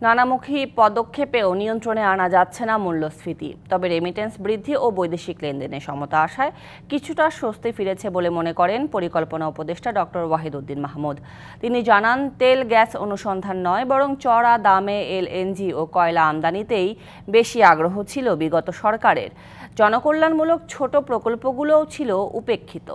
নানামুখী পদক্ষেপেও নিয়ন্ত্রণে আনা যাচ্ছে না মূল্যস্ফীতি। তবে রেমিটেন্স বৃদ্ধি ও বৈদেশিক লেনদেনে সমতা আসায় কিছুটা স্বস্তি ফিরেছে বলে মনে করেন পরিকল্পনা উপদেষ্টা ডক্টর ওয়াহিদউদ্দিন মাহমুদ। তিনি জানান, তেল গ্যাস অনুসন্ধান নয়, বরং চড়া দামে এলএনজি ও কয়লা আমদানিতেই বেশি আগ্রহ ছিল বিগত সরকারের। জনকল্যাণমূলক ছোট প্রকল্পগুলোও ছিল উপেক্ষিত।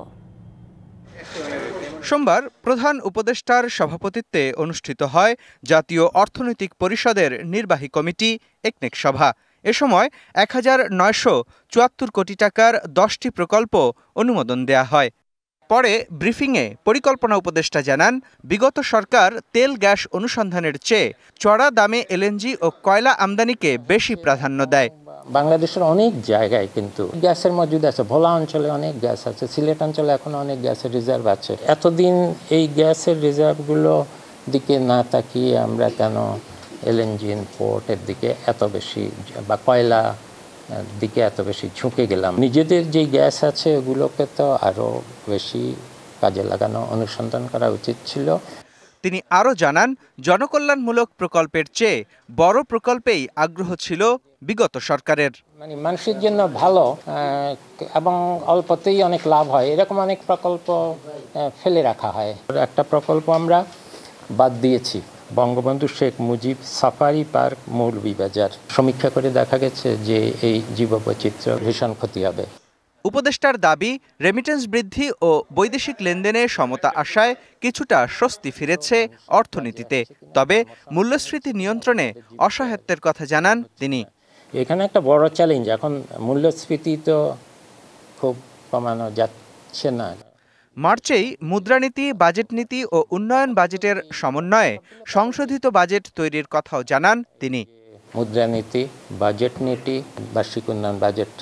সোমবার প্রধান উপদেষ্টার সভাপতিত্বে অনুষ্ঠিত হয় জাতীয় অর্থনৈতিক পরিষদের নির্বাহী কমিটি একনেক সভা। এ সময় ১,৯৭৪ কোটি টাকার ১০টি প্রকল্প অনুমোদন দেয়া হয়। পরে ব্রিফিংয়ে পরিকল্পনা উপদেষ্টা জানান, বিগত সরকার তেল গ্যাস অনুসন্ধানের চেয়ে চড়া দামে এলএনজি ও কয়লা আমদানিকে বেশি প্রাধান্য দেয়। বাংলাদেশের অনেক জায়গায় কিন্তু গ্যাসের মজুদ আছে। ভোলা অঞ্চলে অনেক গ্যাস আছে, সিলেট অঞ্চলে এখন অনেক গ্যাসের রিজার্ভ আছে। এতদিন এই গ্যাসের রিজার্ভগুলো দিকে না তাকিয়ে আমরা কেন এলএনজি ইম্পোর্টের দিকে এত বেশি বা কয়লা দিকে এত বেশি ঝুঁকে গেলাম? নিজেদের যে গ্যাস আছে ওগুলোকে তো আরও বেশি কাজে লাগানো, অনুসন্ধান করা উচিত ছিল। তিনি আরও জানান, জনকল্যাণমূলক প্রকল্পের চেয়ে বড় প্রকল্পেই আগ্রহ ছিল বিগত সরকারের। মানে মানুষের জন্য ভালো এবং অল্পতেই অনেক লাভ হয়, এরকম অনেক প্রকল্প ফেলে রাখা হয়। একটা প্রকল্প আমরা বাদ দিয়েছি, বঙ্গবন্ধু শেখ মুজিব সাফারি পার্ক মৌলভীবাজার। সমীক্ষা করে দেখা গেছে যে এই জীববৈচিত্র্য ভীষণ ক্ষতি হবে। উপদেষ্টার দাবি, রেমিটেন্স বৃদ্ধি ও বৈদেশিক লেনদেনে সমতা আসায় কিছুটা স্বস্তি ফিরেছে অর্থনীতিতে। তবে মূল্যস্ফীতি নিয়ন্ত্রণে অসহায়ত্বের কথা জানান তিনি। এখানে একটা বড় চ্যালেঞ্জ, এখন মূল্যস্ফীতি তো খুব কমানো যাচ্ছে না। মার্চেই মুদ্রানীতি, বাজেট নীতি ও উন্নয়ন বাজেটের সমন্বয়ে সংশোধিত বাজেট তৈরির কথাও জানান তিনি। মুদ্রানীতি, বাজেট নীতি, বার্ষিক উন্নয়ন বাজেট,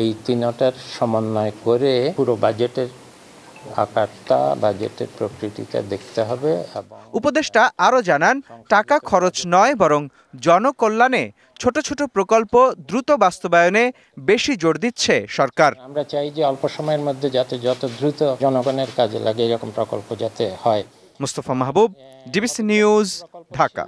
এই তিনটার সমন্বয় করে পুরো বাজেটের আকারটা, বাজেটের প্রকৃতিটা দেখতে হবে। উপদেষ্টা আরও জানান, টাকা খরচ নয়, বরং জনকল্যাণে ছোট ছোট প্রকল্প দ্রুত বাস্তবায়নে বেশি জোর দিচ্ছে সরকার। আমরা চাই যে অল্প সময়ের মধ্যে যাতে যত দ্রুত জনগণের কাজে লাগে এরকম প্রকল্প যাতে হয়। মুস্তফা মাহবুব, ডিবিসি নিউজ, ঢাকা।